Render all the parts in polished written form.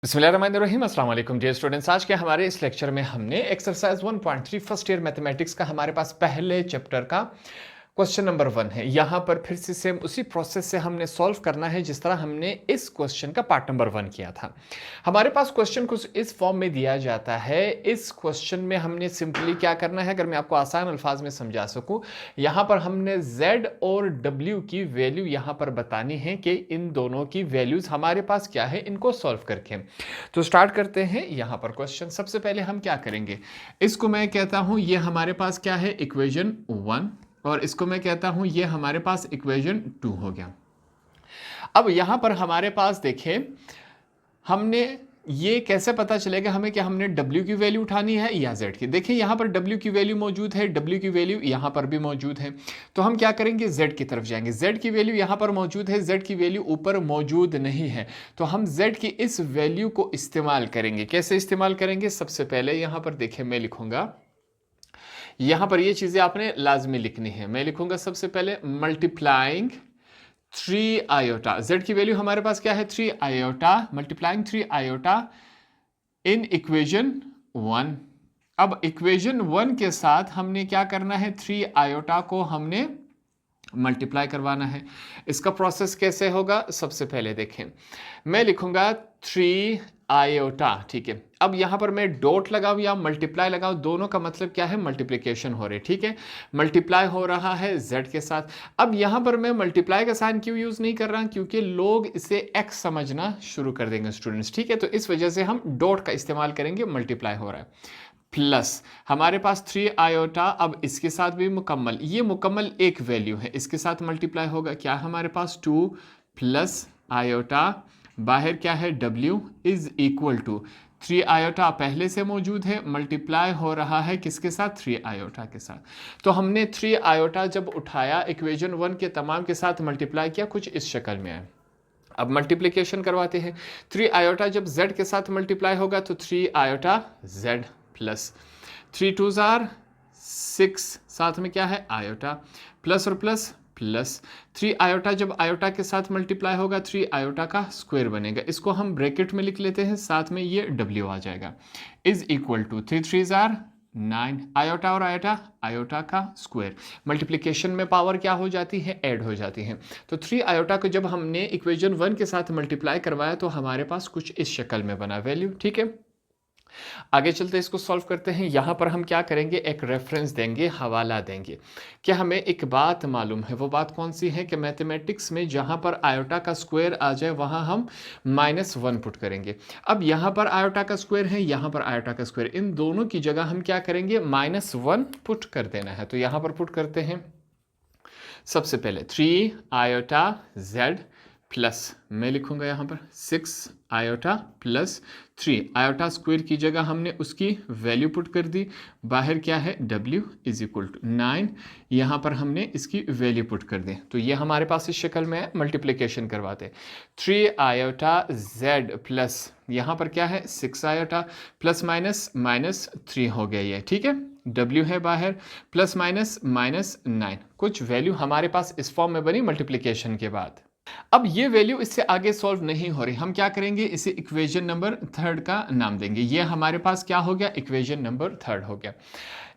बिस्मिल्लाहिर्रहमानिर्रहीम अस्सलाम वालेकुम डियर स्टूडेंट्स। आज के हमारे इस लेक्चर में हमने एक्सरसाइज 1.3 फर्स्ट ईयर मैथमेटिक्स का हमारे पास पहले चैप्टर का क्वेश्चन नंबर 1 है। यहाँ पर फिर से सेम उसी प्रोसेस से हमने सॉल्व करना है जिस तरह हमने इस क्वेश्चन का पार्ट नंबर 1 किया था। हमारे पास क्वेश्चन कुछ इस फॉर्म में दिया जाता है। इस क्वेश्चन में हमने सिंपली क्या करना है, अगर मैं आपको आसान अल्फाज में समझा सकूं, यहाँ पर हमने z और w की वैल्यू यहाँ पर बतानी है कि इन दोनों की वैल्यूज हमारे पास क्या है, इनको सॉल्व करके। तो स्टार्ट करते हैं यहाँ पर क्वेश्चन। सबसे पहले हम क्या करेंगे, इसको मैं कहता हूँ ये हमारे पास क्या है, इक्वेशन 1, और इसको मैं कहता हूं ये हमारे पास इक्वेशन 2 हो गया। अब यहां पर हमारे पास देखें, हमने ये कैसे पता चलेगा हमें कि हमने w की वैल्यू उठानी है या z की। देखिए यहां पर w की वैल्यू मौजूद है, w की वैल्यू यहां पर भी मौजूद है, तो हम क्या करेंगे, z की तरफ जाएंगे। z की वैल्यू यहां पर मौजूद है, z की वैल्यू ऊपर मौजूद नहीं है, तो हम z की इस वैल्यू को इस्तेमाल करेंगे। कैसे इस्तेमाल करेंगे, सबसे पहले यहां पर देखिए मैं लिखूंगा, यहां पर ये चीजें आपने लाजमी लिखनी है। मैं लिखूंगा सबसे पहले मल्टीप्लाइंग 3 आयोटा, z की वैल्यू हमारे पास क्या है, 3 iota, multiplying 3 iota in equation 1। अब इक्वेशन 1 के साथ हमने क्या करना है, 3 आयोटा को हमने मल्टीप्लाई करवाना है। इसका प्रोसेस कैसे होगा, सबसे पहले देखें, मैं लिखूंगा 3 आयोटा, ठीक है। अब यहां पर मैं डॉट लगाऊं या मल्टीप्लाई लगाऊं, दोनों का मतलब क्या है, मल्टीप्लिकेशन हो रही है, ठीक है। मल्टीप्लाई हो रहा है z के साथ। अब यहां पर मैं मल्टीप्लाई का साइन क्यों यूज नहीं कर रहा, क्योंकि लोग इसे x समझना शुरू कर देंगे स्टूडेंट्स, ठीक है। तो इस वजह से हम डॉट का इस्तेमाल करेंगे, मल्टीप्लाई हो रहा है। प्लस हमारे पास 3 आयोटा, अब इसके साथ भी मुकम्मल, ये मुकम्मल एक वैल्यू है, इसके साथ मल्टीप्लाई होगा, क्या हमारे पास 2 प्लस आयोटा, बाहर क्या है w is equal to 3 iota पहले से मौजूद है, मल्टीप्लाई हो रहा है किसके साथ, 3 आयोटा के साथ। तो हमने 3 आयोटा जब उठाया, इक्वेशन 1 के तमाम के साथ मल्टीप्लाई किया, कुछ इस शक्ल में आया। अब मल्टीप्लिकेशन करवाते हैं, 3 आयोटा जब z के साथ मल्टीप्लाई होगा तो 3 आयोटा z प्लस 3 2 जार 6, साथ में क्या है, आयोटा, प्लस और प्लस प्लस 3 आयोटा जब आयोटा के साथ मल्टीप्लाई होगा 3 आयोटा का स्क्वायर बनेगा, इसको हम ब्रैकेट में लिख लेते हैं, साथ में ये w आ जाएगा, इज इक्वल टू 3 3 जार 9, आयोटा और आयोटा, आयोटा का स्क्वायर, मल्टीप्लिकेशन में पावर क्या हो जाती है, ऐड हो जाती है। तो 3 आयोटा को जब हमने इक्वेशन 1 के साथ मल्टीप्लाई करवाया तो हमारे पास कुछ इस शक्ल में बना वैल्यू, ठीक है। आगे चलते इसको सॉल्व करते हैं। यहां पर हम क्या करेंगे, एक रेफरेंस देंगे, हवाला देंगे कि हमें एक बात मालूम है। वो बात कौन सी है कि मैथमेटिक्स में जहां पर आयोटा का स्क्वायर आ जाए वहां हम -1 पुट करेंगे। अब यहां पर आयोटा का स्क्वायर है, यहां पर आयोटा का स्क्वायर, इन दोनों की जगह हम क्या करेंगे, -1 पुट कर देना है। तो यहां पर पुट करते हैं, सबसे पहले 3 आयोटा z प्लस, मैं लिखूंगा यहां पर 6 आयोटा प्लस 3 आयोटा स्क्वायर की जगह हमने उसकी वैल्यू पुट कर दी, बाहर क्या है, w इज इक्वल टू 9, यहां पर हमने इसकी वैल्यू पुट कर दी। तो ये हमारे पास इस शक्ल में है, मल्टीप्लिकेशन करवाते, 3 आयोटा z प्लस यहां पर क्या है, 6 आयोटा प्लस माइनस 3 हो गया ये, ठीक है। w है बाहर, प्लस माइनस 9, कुछ वैल्यू हमारे पास इस फॉर्म में बनी मल्टीप्लिकेशन के बाद। अब ये वैल्यू इससे आगे सॉल्व नहीं हो रही, हम क्या करेंगे, इसे इक्वेशन नंबर 3 का नाम देंगे। ये हमारे पास क्या हो गया, इक्वेशन नंबर 3 हो गया।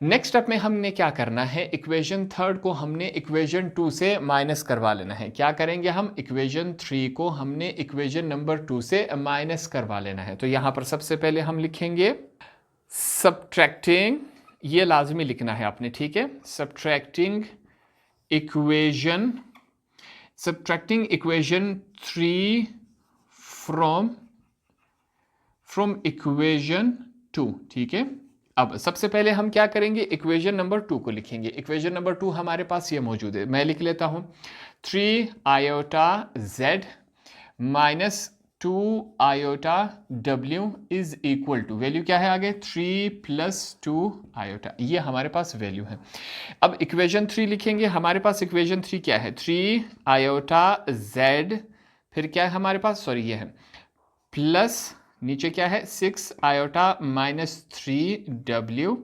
नेक्स्ट स्टेप में हमने क्या करना है, इक्वेशन 3 को हमने इक्वेशन 2 से माइनस करवा लेना है। क्या करेंगे हम, इक्वेशन 3 को हमने इक्वेशन नंबर 2 से माइनस करवा लेना है। तो यहां पर सबसे पहले हम लिखेंगे सब्ट्रैक्टिंग, ये लाजमी लिखना है आपने, ठीक है, सब्ट्रैक्टिंग इक्वेशन 3 फ्रॉम इक्वेशन 2, ठीक है। अब सबसे पहले हम क्या करेंगे, इक्वेशन नंबर 2 को लिखेंगे। इक्वेशन नंबर 2 हमारे पास ये मौजूद है, मैं लिख लेता हूं, 3 iota z minus 2 iota w is equal to, value क्या है आगे, 3 प्लस 2 आयोटा, ये हमारे पास वैल्यू है। अब इक्वेशन 3 लिखेंगे, हमारे पास इक्वेशन 3 क्या है, 3 आयोटा z, फिर क्या है हमारे पास, सॉरी ये है, प्लस नीचे क्या है, 6 iota minus 3 w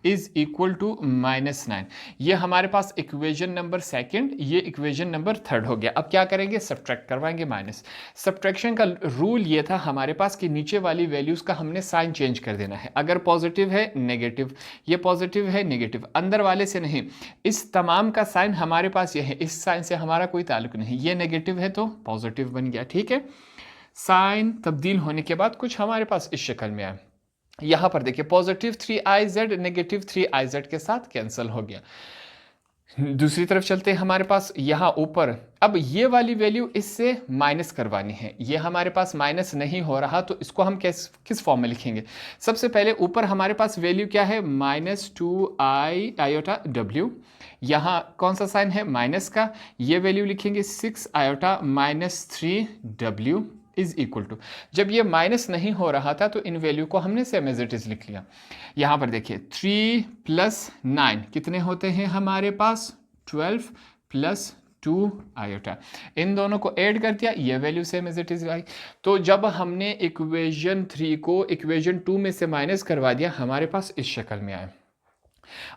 is equal to -9। ये हमारे पास इक्वेशन नंबर सेकंड, ये इक्वेशन नंबर थर्ड हो गया। अब क्या करेंगे, सब्ट्रैक्ट करवाएंगे माइनस। सब्ट्रैक्शन का रूल ये था हमारे पास कि नीचे वाली वैल्यूज का हमने साइन चेंज कर देना है। अगर पॉजिटिव है नेगेटिव, ये पॉजिटिव है नेगेटिव, अंदर वाले से नहीं। इस तमाम का साइन हमारे पास ये है, इस साइन से हमारा कोई ताल्लुक नहीं। ये नेगेटिव है तो पॉजिटिव बन गया, ठीक है। साइन तब्दील होने के बाद कुछ हमारे पास इस शक्ल में आया। यहां पर देखिए पॉजिटिव 3iz नेगेटिव 3iz के साथ कैंसिल हो गया। दूसरी तरफ चलते हैं, हमारे पास यहां ऊपर अब ये वाली वैल्यू इससे माइनस करवानी है। ये हमारे पास माइनस नहीं हो रहा तो इसको हम किस फॉर्म में लिखेंगे। सबसे पहले ऊपर हमारे पास वैल्यू क्या है, -2i आयोटा w। यहाँ कौन सा साइन है, माइनस का। ये वैल्यू लिखेंगे 6 iota -3w is equal to. जब ये माइनस नहीं हो रहा था तो इन वैल्यू को हमने सेम एज इट इज लिख लिया। यहां पर देखिए 3 + 9 कितने होते हैं हमारे पास, 12 + 2 आयोटा। इन दोनों को ऐड कर दिया, ये value same as it is i. तो जब हमने इक्वेशन 3 को इक्वेशन 2 में से माइनस करवा दिया, हमारे पास इस शक्ल में आया।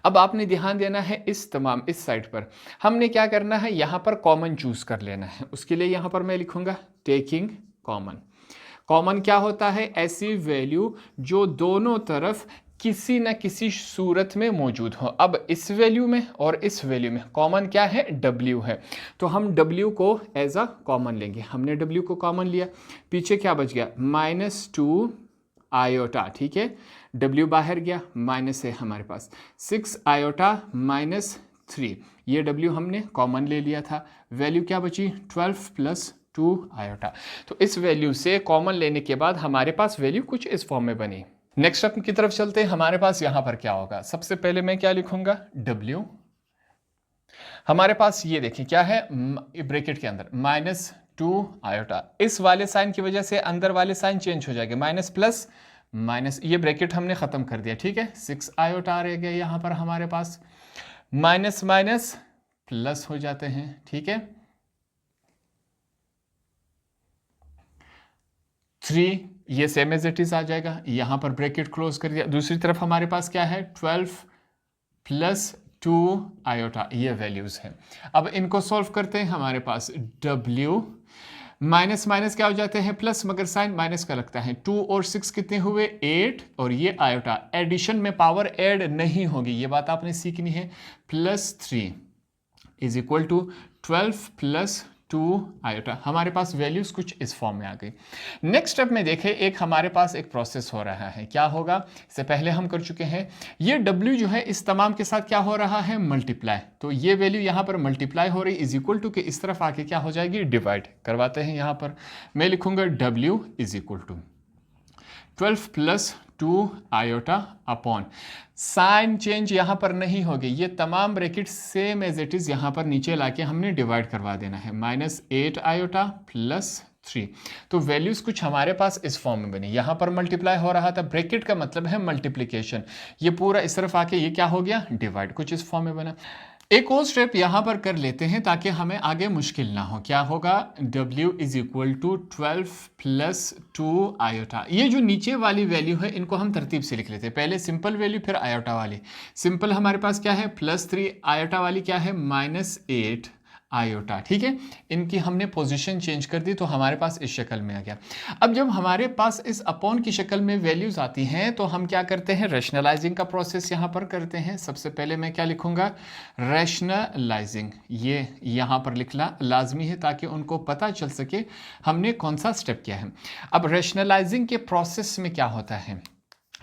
अब आपने ध्यान देना है इस साइड पर हमने क्या करना है, यहां पर कॉमन चूज कर लेना है। उसके लिए यहां पर मैं लिखूंगा टेकिंग कॉमन। कॉमन क्या होता है, ऐसी वैल्यू जो दोनों तरफ किसी न किसी सूरत में मौजूद हो। अब इस वैल्यू में और इस वैल्यू में कॉमन क्या है, W है। तो हम W को एज अ कॉमन लेंगे। हमने W को कॉमन लिया, पीछे क्या बच गया, -2 आयोटा, ठीक है। W बाहर गया, माइनस है हमारे पास 6 आयोटा -3। ये W हमने कॉमन ले लिया था। वैल्यू क्या बची, 12 + 2 आयोटा। तो इस वैल्यू से कॉमन लेने के बाद हमारे पास वैल्यू कुछ इस फॉर्म में बनी। नेक्स्ट स्टेप की तरफ चलते हैं। हमारे पास यहां पर क्या होगा, सबसे पहले मैं क्या लिखूंगा, W। हमारे पास ये देखिए क्या है, ब्रैकेट के अंदर -2 आयोटा। इस वाले साइन की वजह से अंदर वाले साइन चेंज हो जाएंगे, माइनस प्लस माइनस, ये ब्रैकेट हमने खत्म कर दिया, ठीक है। 6 आयोटा रह गए यहां पर हमारे पास, माइनस माइनस प्लस हो जाते हैं, ठीक है। 3 ये सेम एज इट इज आ जाएगा, यहां पर ब्रैकेट क्लोज कर दिया। दूसरी तरफ हमारे पास क्या है, 12 + 2 आयोटा, ये वैल्यूज हैं। अब इनको सॉल्व करते हैं। हमारे पास W माइनस माइनस क्या हो जाते हैं, प्लस, मगर साइन माइनस का लगता है। 2 और 6 कितने हुए, 8, और ये आयोटा। एडिशन में पावर ऐड नहीं होगी, ये बात आपने सीखनी है। +3 इज इक्वल टू 12 + 2 आयोटा। हमारे पास वैल्यूज कुछ इस फॉर्म में आ गई। नेक्स्ट स्टेप में देखें, एक हमारे पास एक प्रोसेस हो रहा है। क्या होगा, इससे पहले हम कर चुके हैं। ये W जो है इस तमाम के साथ क्या हो रहा है, मल्टीप्लाई। तो ये वैल्यू यहाँ पर मल्टीप्लाई हो रही, इज इक्वल टू के इस तरफ आके क्या हो जाएगी, डिवाइड करवाते हैं। यहाँ पर मैं लिखूंगा W is equal to 12 + 2 iota upon, sign change यहां पर नहीं होगी, ये तमाम bracket same as it is यहां पर नीचे लाके हमने डिवाइड करवा देना है। -8 आयोटा +3। तो वैल्यूज कुछ हमारे पास इस फॉर्म में बनी। यहां पर मल्टीप्लाई हो रहा था, ब्रैकेट का मतलब है मल्टीप्लिकेशन। ये पूरा इस तरफ आके ये क्या हो गया, डिवाइड, कुछ इस फॉर्म में बना। एक और स्टेप यहां पर कर लेते हैं ताकि हमें आगे मुश्किल ना हो। क्या होगा, W is equal to 12 + 2 iota. ये जो नीचे वाली वैल्यू है इनको हम तरतीब से लिख लेते हैं, पहले सिंपल वैल्यू फिर आयोटा वाली। सिंपल हमारे पास क्या है, +3, आयोटा वाली क्या है, -8 आयोटा, ठीक है। इनकी हमने पोजीशन चेंज कर दी तो हमारे पास इस शक्ल में आ गया। अब जब हमारे पास इस अपॉन की शक्ल में वैल्यूज आती हैं तो हम क्या करते हैं, रैशनलाइजिंग का प्रोसेस यहां पर करते हैं। सबसे पहले मैं क्या लिखूंगा, रैशनलाइजिंग। ये यहां पर लिखना लाजमी है ताकि उनको पता चल सके हमने कौन सा स्टेप किया है। अब रैशनलाइजिंग के प्रोसेस में क्या होता है,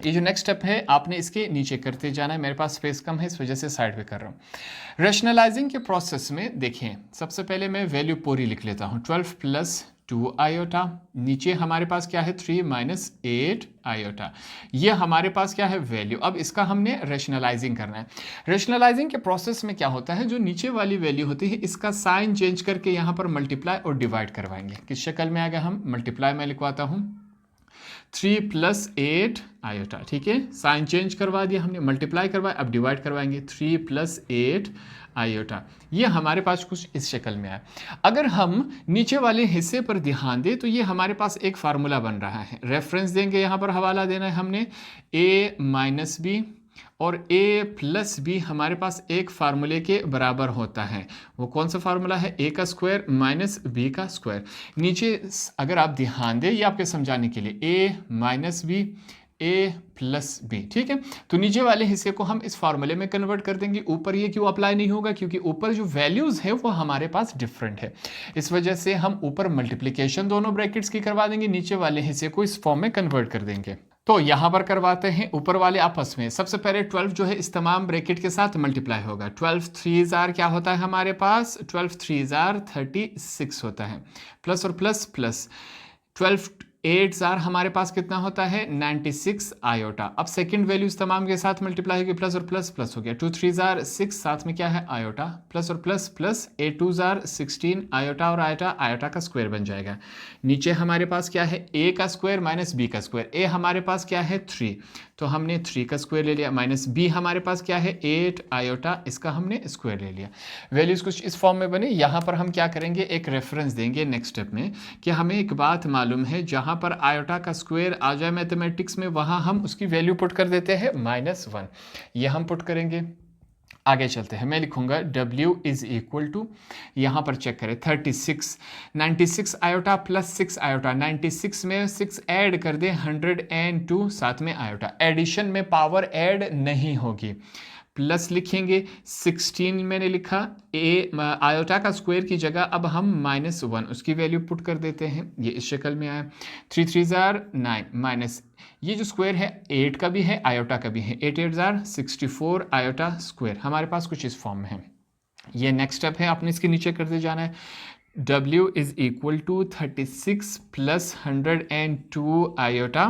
ये जो नेक्स्ट स्टेप है आपने इसके नीचे करते जाना है। मेरे पास स्पेस कम है इस वजह से साइड पे कर रहा हूं। रैशनलाइजिंग के प्रोसेस में देखिए, सबसे पहले मैं वैल्यू पूरी लिख लेता हूं, 12 + 2 आयोटा। नीचे हमारे पास क्या है, 3 - 8 आयोटा। ये हमारे पास क्या है, वैल्यू। अब इसका हमने रैशनलाइजिंग करना है। रैशनलाइजिंग के प्रोसेस में क्या होता है, जो नीचे वाली वैल्यू होती है इसका साइन चेंज करके यहाँ पर मल्टीप्लाई और डिवाइड करवाएंगे। किस शक्ल में आ गया, हम मल्टीप्लाई में लिखवाता हूँ, 3 + 8 आयोटा, ठीक है। साइन चेंज करवा दिया हमने, मल्टीप्लाई करवाया, अब डिवाइड करवाएंगे, 3 + 8 आयोटा। ये हमारे पास कुछ इस शक्ल में आया। अगर हम नीचे वाले हिस्से पर ध्यान दें तो ये हमारे पास एक फार्मूला बन रहा है। रेफरेंस देंगे, यहाँ पर हवाला देना है हमने, A - B और a प्लस बी हमारे पास एक फार्मूले के बराबर होता है। वो कौन सा फार्मूला है? a का स्क्वायर माइनस b का स्क्वायर। नीचे अगर आप ध्यान दें, ये आपके समझाने के लिए a minus b a plus b, ठीक है। तो नीचे वाले हिस्से को हम इस फार्मूले में कन्वर्ट कर देंगे। ऊपर ये क्यों अप्लाई नहीं होगा? क्योंकि ऊपर जो वैल्यूज है वो हमारे पास डिफरेंट है। इस वजह से हम ऊपर मल्टीप्लिकेशन दोनों ब्रैकेट्स की करवा देंगे, नीचे वाले हिस्से को इस फॉर्म में कन्वर्ट कर देंगे। तो यहां पर करवाते हैं ऊपर वाले आपस में। सबसे पहले 12 जो है इस तमाम ब्रैकेट के साथ मल्टीप्लाई होगा। 12 3 जार क्या होता है हमारे पास? 12 3 जार 36 होता है। प्लस और प्लस प्लस 12 8 जार हमारे पास कितना होता है? 96 आयोटा। अब सेकंड वैल्यूज तमाम के साथ मल्टीप्लाई होगी, प्लस और प्लस प्लस हो गया। 2 3 जार 6, साथ में क्या है? आयोटा। प्लस और प्लस प्लस 8 2 जार 16 आयोटा और आयोटा, आयोटा का स्क्वायर बन जाएगा। नीचे हमारे पास क्या है? a का स्क्वायर माइनस b का स्क्वायर। a हमारे पास क्या है? 3, तो हमने 3 का स्क्वायर ले लिया। माइनस b हमारे पास क्या है? 8 आयोटा, इसका हमने स्क्वायर ले लिया। वैल्यूज कुछ इस फॉर्म में बने। यहाँ पर हम क्या करेंगे? एक रेफरेंस देंगे नेक्स्ट स्टेप में कि हमें एक बात मालूम है, जहाँ पर आयोटा का स्क्वायर आ जाए मैथमेटिक्स में, वहाँ हम उसकी वैल्यू पुट कर देते हैं -1। ये हम पुट करेंगे। आगे चलते हैं। मैं लिखूंगा W इज इक्वल टू, यहाँ पर चेक करें 36, 96 आयोटा प्लस 6 आयोटा। 96 में 6 ऐड कर दे 102, साथ में आयोटा। एडिशन में पावर ऐड नहीं होगी। प्लस लिखेंगे 16 मैंने लिखा। आयोटा का स्क्वायर की जगह अब हम -1 उसकी वैल्यू पुट कर देते हैं। ये इस शक्ल में आया। 3 3 जार 9 माइनस, ये जो स्क्वायर है 8 का भी है आयोटा का भी है। 8 8 जार 64 आयोटा स्क्वायर हमारे पास कुछ इस फॉर्म में है। ये नेक्स्ट स्टेप है, आपने इसके नीचे करते जाना है। W is equal to 36 plus 102 iota,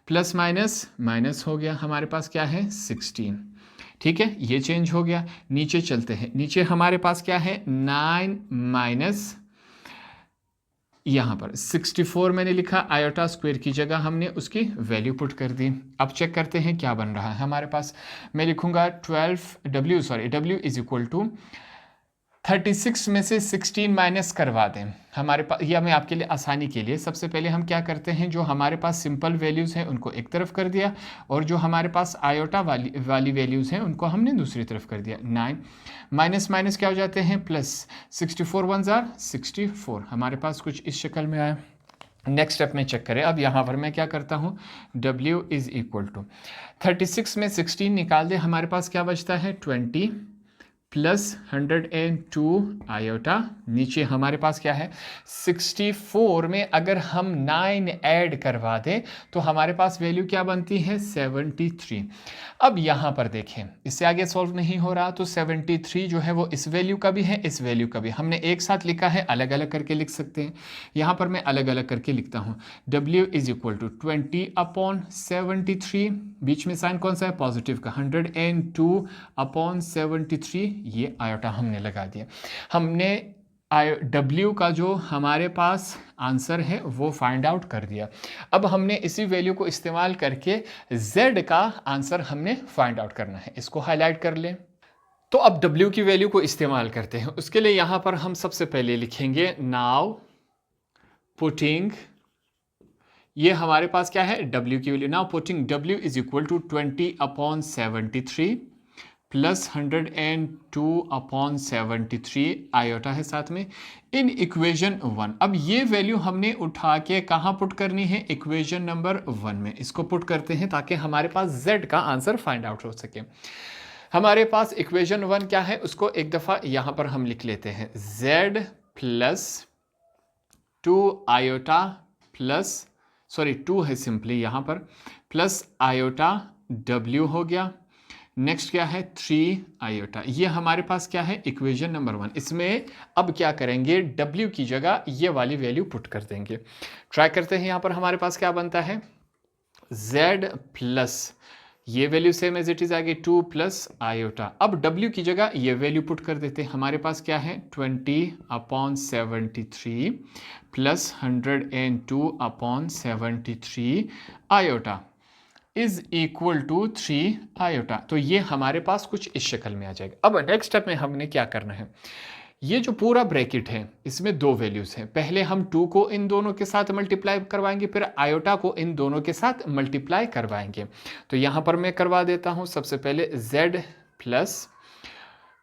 plus minus minus हो गया, हमारे पास क्या है? 16, ठीक है। ये चेंज हो गया। नीचे चलते हैं। नीचे हमारे पास क्या है? 9 माइनस, यहाँ पर 64 मैंने लिखा, आयोटा स्क्वायर की जगह हमने उसकी वैल्यू पुट कर दी। अब चेक करते हैं क्या बन रहा है हमारे पास। मैं लिखूंगा W इज इक्वल टू 36 में से 16 माइनस करवा दें हमारे पास। यह मैं आपके लिए आसानी के लिए, सबसे पहले हम क्या करते हैं, जो हमारे पास सिंपल वैल्यूज़ हैं उनको एक तरफ कर दिया, और जो हमारे पास आयोटा वाली वैल्यूज़ हैं उनको हमने दूसरी तरफ कर दिया। 9 माइनस माइनस क्या हो जाते हैं? प्लस। 64 1 जार 64, हमारे पास कुछ इस शक्ल में आया। नेक्स्ट स्टेप में चेक करें। अब यहाँ पर मैं क्या करता हूँ? W इज इक्वल टू 36 में 16 निकाल दे, हमारे पास क्या बचता है? 20 प्लस 102 आयोटा। नीचे हमारे पास क्या है? 64 में अगर हम 9 ऐड करवा दें तो हमारे पास वैल्यू क्या बनती है? 73। अब यहाँ पर देखें, इससे आगे सॉल्व नहीं हो रहा, तो 73 जो है वो इस वैल्यू का भी है, इस वैल्यू का भी। हमने एक साथ लिखा है, अलग अलग करके लिख सकते हैं। यहाँ पर मैं अलग अलग करके लिखता हूँ। W इज इक्वल टू 20/73, बीच में साइन कौन सा है? पॉजिटिव का। 102/73, ये आयोटा हमने लगा दिया। हमने W का जो हमारे पास आंसर है वो फाइंड आउट कर दिया। अब हमने इसी वैल्यू को इस्तेमाल करके Z का आंसर हमने फाइंड आउट करना है। इसको हाईलाइट कर लें। तो अब W की वैल्यू को इस्तेमाल करते हैं। उसके लिए यहाँ पर हम सबसे पहले लिखेंगे नाउ पुटिंग, ये हमारे पास क्या है? W की value. Now putting W is equal to 20/73 plus 102/73 iota है साथ में, इन इक्वेशन 1। अब ये वैल्यू हमने उठा के कहाँ पुट करनी है? इक्वेशन नंबर 1 में। इसको पुट करते हैं ताकि हमारे पास Z का आंसर फाइंड आउट हो सके। हमारे पास इक्वेशन 1 क्या है? उसको एक दफ़ा यहाँ पर हम लिख लेते हैं। Z plus 2 iota plus, sorry 2 है सिंपली यहाँ पर, प्लस आयोटा W हो गया। नेक्स्ट क्या है? 3 आयोटा। ये हमारे पास क्या है? Equation number 1। इसमें अब क्या करेंगे? W की जगह ये वाली वैल्यू पुट कर देंगे। ट्राई करते हैं। यहाँ पर हमारे पास क्या बनता है? Z प्लस, ये value same as it is आ गई, 2 प्लस आयोटा। अब W की जगह ये वैल्यू पुट कर देते हैं। हमारे पास क्या है? 20/73 plus 102/73 iota is equal to 3 iota. तो ये हमारे पास कुछ इस शक्ल में आ जाएगा। अब नेक्स्ट स्टेप में हमने क्या करना है? ये जो पूरा ब्रैकेट है इसमें दो वैल्यूज हैं। पहले हम 2 को इन दोनों के साथ मल्टीप्लाई करवाएंगे, फिर आयोटा को इन दोनों के साथ मल्टीप्लाई करवाएंगे। तो यहां पर मैं करवा देता हूं। सबसे पहले z प्लस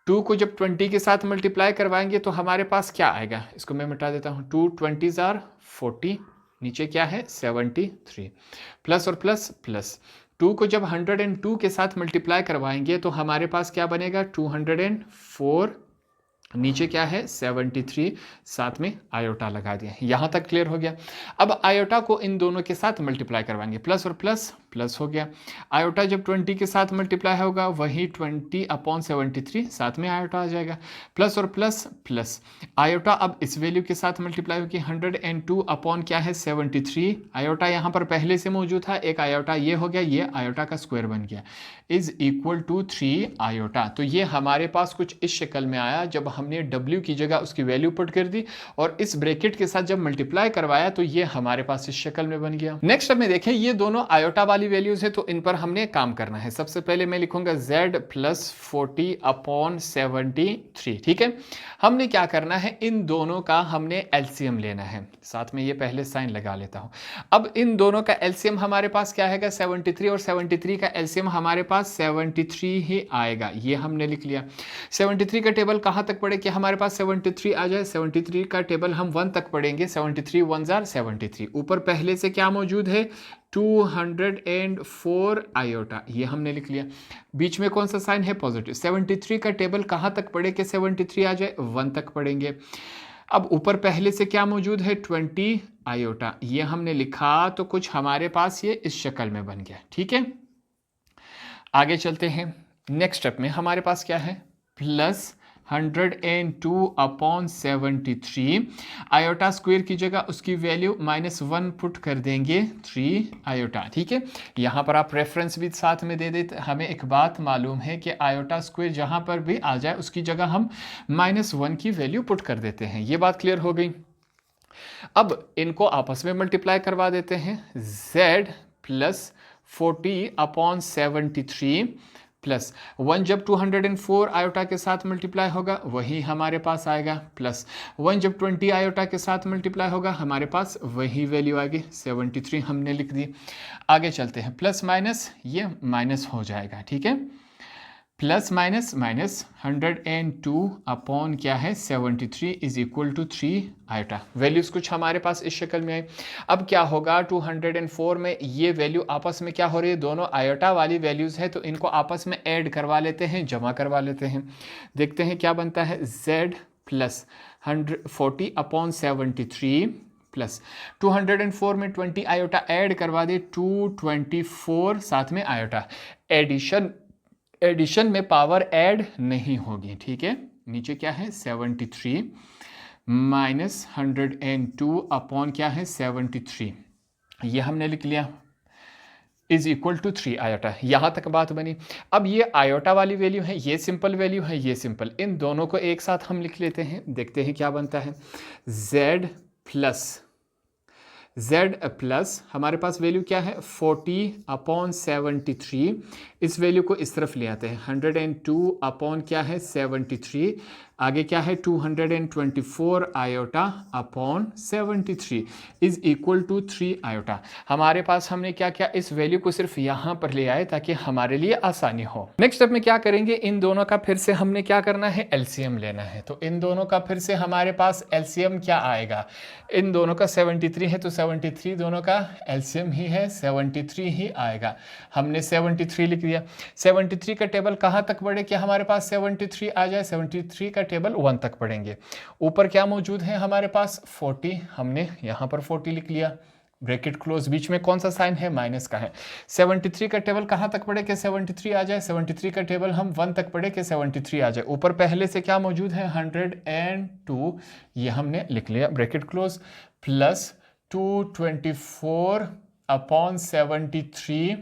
2 को जब 20 के साथ मल्टीप्लाई करवाएंगे तो हमारे पास क्या आएगा, इसको मैं मिटा देता हूं। 2 20 आर 40, नीचे क्या है 73, प्लस और प्लस प्लस। 2 को जब 102 के साथ मल्टीप्लाई करवाएंगे तो हमारे पास क्या बनेगा 204, नीचे क्या है 73, साथ में आयोटा लगा दिया। यहां तक क्लियर हो गया। अब आयोटा को इन दोनों के साथ मल्टीप्लाई करवाएंगे, प्लस और प्लस प्लस हो गया। आयोटा जब 20 के साथ मल्टीप्लाई होगा वही 20/73, साथ में आयोटा आ जाएगा, प्लस और प्लस प्लस। आयोटा अब इस वैल्यू के साथ मल्टीप्लाई होगी 102 अपॉन क्या है 73। आयोटा यहाँ पर पहले से मौजूद था, एक आयोटा ये हो गया, ये आयोटा का स्क्वायर बन गया, इज इक्वल टू 3 आयोटा। तो ये हमारे पास कुछ इस शक्ल में आया जब हमने W की जगह उसकी वैल्यू पुट कर दी और इस ब्रैकेट के साथ जब मल्टीप्लाई करवाया तो ये हमारे पास इस शक्ल में बन गया। नेक्स्ट अब में देखें, ये दोनों आयोटा वाली वैल्यूज है तो इन पर हमने काम करना है। सबसे पहले मैं लिखूंगा z प्लस 40 अपॉन 73। ठीक है, हमने क्या करना है, इन दोनों का हमने एलसीएम लेना है। साथ में ये पहले साइन लगा लेता हूं। अब इन दोनों का एलसीएम हमारे पास क्या है 73, और 73 का एलसीएम हमारे पास 73 ही आएगा। ये हमने लिख लिया। 73 का टेबल कहां तक पढ़े कि हमारे पास 73 आ जाए। 73 का टेबल हम 1 तक पढ़ेंगे। 73 1 जार 73। ऊपर पहले से क्या मौजूद है 204 आयोटा, ये हमने लिख लिया। बीच में कौन सा साइन है पॉजिटिव। 73 का टेबल कहां तक पढ़े कि 73 आ जाए 1 तक पढ़ेंगे। अब ऊपर पहले से क्या मौजूद है 20 आयोटा, ये हमने लिखा तो कुछ हमारे पास ये इस शक्ल में बन गया। ठीक है, आगे चलते हैं। नेक्स्ट स्टेप में हमारे पास क्या है प्लस 102 अपॉन 73। आयोटा स्क्वायर की जगह उसकी वैल्यू -1 पुट कर देंगे 3 आयोटा। ठीक है, यहाँ पर आप रेफरेंस भी साथ में दे देते। हमें एक बात मालूम है कि आयोटा स्क्वायर जहाँ पर भी आ जाए उसकी जगह हम -1 की वैल्यू पुट कर देते हैं। ये बात क्लियर हो गई। अब इनको आपस में मल्टीप्लाई करवा देते हैं। z प्लस 40 अपॉन 73 प्लस 1 जब 204 आयोटा के साथ मल्टीप्लाई होगा वही हमारे पास आएगा, प्लस 1 जब 20 आयोटा के साथ मल्टीप्लाई होगा हमारे पास वही वैल्यू आएगी 73 हमने लिख दी। आगे चलते हैं, प्लस माइनस ये माइनस हो जाएगा। ठीक है, प्लस माइनस माइनस 102 अपॉन क्या है 73 is equal to 3 iota. Values कुछ हमारे पास इस शक्ल में आई। अब क्या होगा 204 में ये वैल्यू आपस में क्या हो रही है, दोनों आयोटा वाली वैल्यूज है तो इनको आपस में ऐड करवा लेते हैं, जमा करवा लेते हैं। देखते हैं क्या बनता है, z प्लस 140 अपॉन 73 प्लस 204 में 20 आयोटा ऐड करवा दे 224, साथ में आयोटा। एडिशन में पावर ऐड नहीं होगी। ठीक है, नीचे क्या है 73 माइनस 102 अपॉन क्या है 73, ये हमने लिख लिया इज इक्वल टू 3 आयोटा। यहां तक बात बनी। अब ये आयोटा वाली वैल्यू है, ये सिंपल वैल्यू है, ये सिंपल। इन दोनों को एक साथ हम लिख लेते हैं, देखते हैं क्या बनता है। z प्लस हमारे पास वैल्यू क्या है 40 अपॉन 73। इस वैल्यू को इस तरफ ले आते हैं 102 अपॉन क्या है 73। आगे क्या है 224 iota upon 73 is equal to 3 iota. हमारे पास हमने क्या किया, इस वैल्यू को सिर्फ यहां पर ले आए ताकि हमारे लिए आसानी हो। नेक्स्ट स्टेप में क्या करेंगे, इन दोनों का फिर से हमने क्या करना है एलसीएम लेना है। तो इन दोनों का फिर से हमारे पास एलसीएम क्या आएगा, इन दोनों का 73 है तो 73 दोनों का एलसीएम ही है, 73 ही आएगा। हमने 73 लिख दिया। 73 का टेबल कहां तक बढ़े कि हमारे पास 73 आ जाए। 73 का टेबल 1 तक पढ़ेंगे। ऊपर क्या मौजूद है हमारे पास 40, हमने यहां पर 40 लिख लिया, ब्रैकेट क्लोज। बीच में कौन सा साइन है, माइनस का है। 73 का टेबल कहां तक पढ़े कि 73 आ जाए। 73 का टेबल हम 1 तक पढ़े कि 73 आ जाए। ऊपर पहले से क्या मौजूद है 102, ये हमने लिख लिया, ब्रैकेट क्लोज, प्लस 224 अपॉन 73,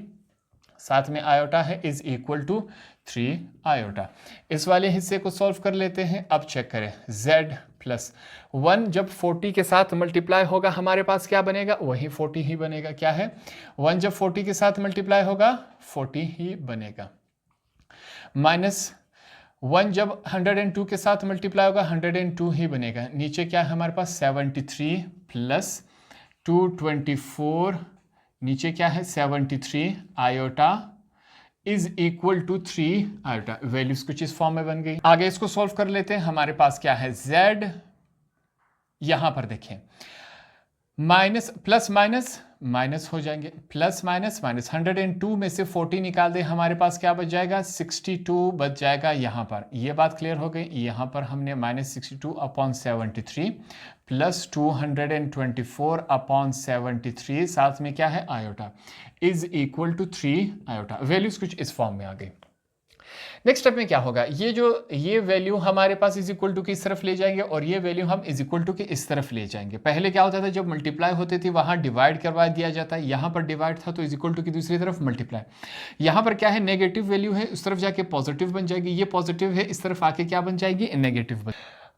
साथ में आयोटा है, इज इक्वल टू 3 आयोटा। इस वाले हिस्से को सॉल्व कर लेते हैं। अब चेक करें, z प्लस 1 जब 40 के साथ मल्टीप्लाई होगा हमारे पास क्या बनेगा, वही 40 ही बनेगा। क्या है 1 जब 40 के साथ मल्टीप्लाई होगा 40 ही बनेगा। माइनस 1 जब 102 के साथ मल्टीप्लाई होगा 102 ही बनेगा। नीचे क्या है हमारे पास 73 प्लस 224, नीचे क्या है 73 iota is equal to 3 iota. Values कुछ इस फॉर्म में बन गई। आगे इसको सॉल्व कर लेते हैं। हमारे पास क्या है z, यहां पर देखें माइनस प्लस माइनस माइनस हो जाएंगे, प्लस माइनस माइनस, 102 में से 40 निकाल दे, हमारे पास क्या बच जाएगा 62 बच जाएगा। यहां पर ये बात क्लियर हो गई। यहां पर हमने -62 अपॉन 73 प्लस 224 अपॉन 73, साथ में क्या है iota is equal to 3 iota. Values कुछ इस फॉर्म में आ गई। नेक्स्ट स्टेप में क्या होगा, ये वैल्यू हमारे पास इज इक्वल टू की इस तरफ ले जाएंगे और ये वैल्यू हम इज इक्वल टू की इस तरफ ले जाएंगे। पहले क्या होता था, जब मल्टीप्लाई होते थे वहां डिवाइड करवा दिया जाता है, यहां पर डिवाइड था तो इज इक्वल टू की दूसरी तरफ मल्टीप्लाई। यहां पर क्या है नेगेटिव वैल्यू है, उस तरफ जाके पॉजिटिव बन जाएगी, ये पॉजिटिव है, इस तरफ आके क्या बन जाएगी नेगेटिव बन।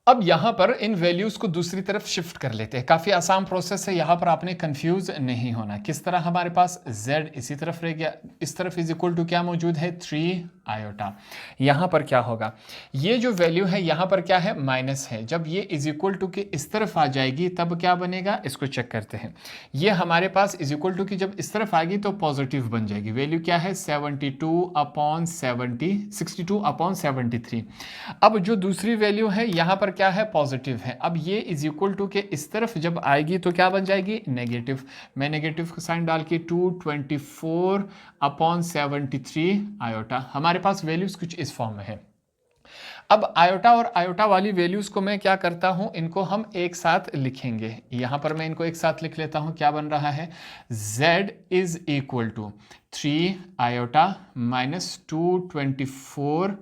अब यहां पर इन वैल्यूज को दूसरी तरफ शिफ्ट कर लेते हैं। काफी आसान प्रोसेस है, यहां पर आपने कंफ्यूज नहीं होना। किस तरह हमारे पास z इसी तरफ रह गया, इस तरफ इज इक्वल टू क्या मौजूद है 3 आयोटा। यहां पर क्या होगा, ये जो वैल्यू है यहां पर क्या है माइनस है, जब ये इज इक्वल टू के इस तरफ आ जाएगी तब क्या बनेगा, इसको चेक करते हैं। ये हमारे पास इज इक्वल टू की जब इस तरफ आएगी तो पॉजिटिव बन जाएगी। वैल्यू क्या है 62 अपॉन 73। अब जो दूसरी वैल्यू है यहां पर क्या है पॉजिटिव है, अब ये इज इक्वल टू के इस तरफ जब आएगी तो क्या बन जाएगी नेगेटिव। मैं नेगेटिव का साइन डाल के 224 अपॉन 73 आयोटा। हमारे पास वैल्यूज कुछ इस फॉर्म में है। अब आयोटा और आयोटा वाली वैल्यूज को मैं क्या करता हूं, इनको हम एक साथ लिखेंगे। यहां पर मैं इनको एक साथ लिख लेता हूं। क्या बन रहा है z is equal to 3 iota minus 224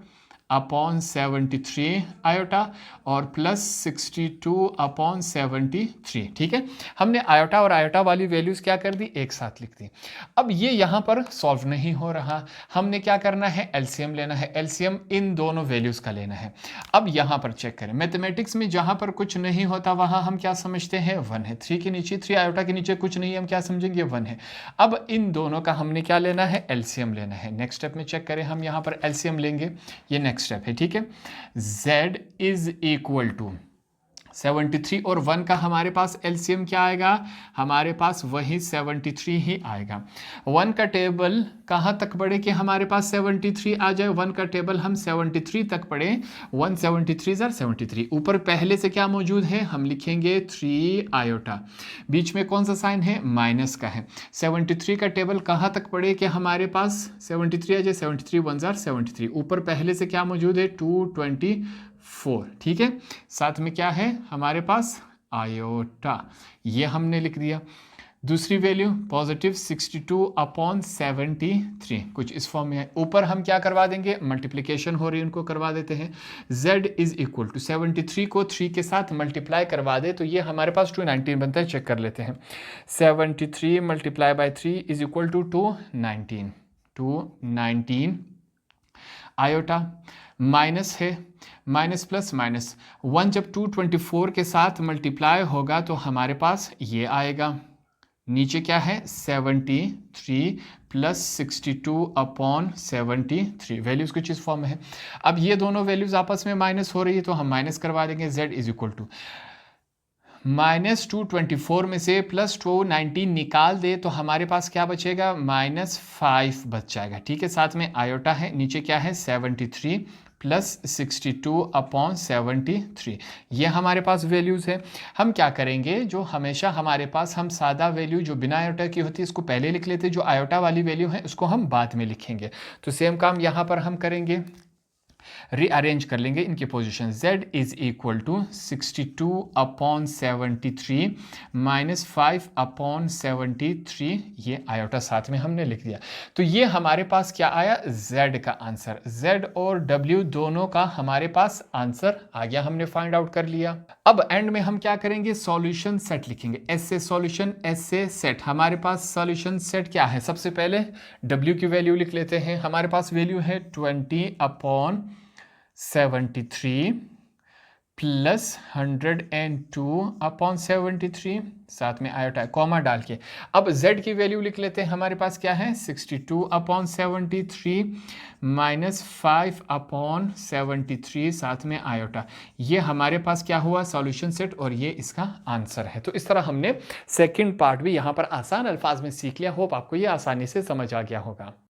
upon 73 iota और प्लस 62 अपॉन 73। ठीक है, हमने आयोटा और आयोटा वाली वैल्यूज क्या कर दी, एक साथ लिख दी। अब ये यहां पर सॉल्व नहीं हो रहा, हमने क्या करना है एलसीएम लेना है। एलसीएम इन दोनों वैल्यूज का लेना है। अब यहां पर चेक करें, मैथमेटिक्स में जहां पर कुछ नहीं होता वहां हम क्या समझते हैं 1 है। 3 के नीचे 3 आयोटा के नीचे कुछ नहीं है, हम क्या समझेंगे 1 है। अब इन दोनों का हमने क्या लेना है एलसीएम लेना है। नेक्स्ट स्टेप में चेक करें, हम यहां पर एलसीएम लेंगे, ये नेक्स्ट स्टेप है। ठीक है, z इज इक्वल टू 73 और 1 का हमारे पास एलसीएम क्या आएगा, हमारे पास वही 73 ही आएगा। 1 का टेबल कहाँ तक पढ़े कि हमारे पास 73 आ जाए। 1 का टेबल हम 73 तक पढ़े, 173 73। ऊपर पहले से क्या मौजूद है, हम लिखेंगे 3 आयोटा, बीच में कौन सा साइन है माइनस का है। 73 का टेबल कहाँ तक पढ़े कि हमारे पास 73 आ जाए, 73 1 73। ऊपर पहले से क्या मौजूद है 224। ठीक है, साथ में क्या है हमारे पास आयोटा, ये हमने लिख दिया। दूसरी वैल्यू पॉजिटिव 62 अपॉन 73, कुछ इस फॉर्म में है। ऊपर हम क्या करवा देंगे, मल्टीप्लिकेशन हो रही है उनको करवा देते हैं। z इज इक्वल टू 73 को 3 के साथ मल्टीप्लाई करवा दे तो ये हमारे पास 219 बनता है। चेक कर लेते हैं, 73 multiply by 3 is equal to 219 iota. Minus है, माइनस प्लस माइनस, 1 जब 224 के साथ मल्टीप्लाई होगा तो हमारे पास ये आएगा। नीचे क्या है 73 प्लस 62 अपॉन 73, वैल्यूज कुछ इस फॉर्म में है। अब ये दोनों वैल्यूज आपस में माइनस हो रही है तो हम माइनस करवा देंगे। z is equal to minus 224 में से प्लस 219 निकाल दे तो हमारे पास क्या बचेगा -5 बच जाएगा। ठीक है, साथ में आयोटा है, नीचे क्या है 73 प्लस 62 अपॉन 73, ये हमारे पास वैल्यूज है। हम क्या करेंगे, जो हमेशा हमारे पास हम सादा वैल्यू जो बिना आयोटा की होती है इसको पहले लिख लेते, जो आयोटा वाली वैल्यू है उसको हम बाद में लिखेंगे। तो सेम काम यहाँ पर हम करेंगे, रीअरेंज कर लेंगे इनकी position. z is equal to 62 upon 73 minus 5 upon 73, ये आयोटा साथ में हमने लिख दिया। तो ये हमारे पास क्या आया z का आंसर, z और w दोनों का हमारे पास आंसर आ गया, हमने फाइंड आउट कर लिया। अब एंड में हम क्या करेंगे, सॉल्यूशन सेट लिखेंगे। ऐसे सॉल्यूशन ऐसे सेट, हमारे पास सॉल्यूशन सेट क्या है, सबसे पहले w की वैल्यू लिख लेते हैं। हमारे पास वैल्यू है 20 अपॉन 73 प्लस 102/73 साथ में आयोटा कॉमा डाल के। अब z की वैल्यू लिख लेते हैं, हमारे पास क्या है 62/73 माइनस 5/73 साथ में आयोटा। ये हमारे पास क्या हुआ सॉल्यूशन सेट और ये इसका आंसर है। तो इस तरह हमने सेकंड पार्ट भी यहाँ पर आसान अल्फाज में सीख लिया। होप आपको ये आसानी से समझ आ गया होगा।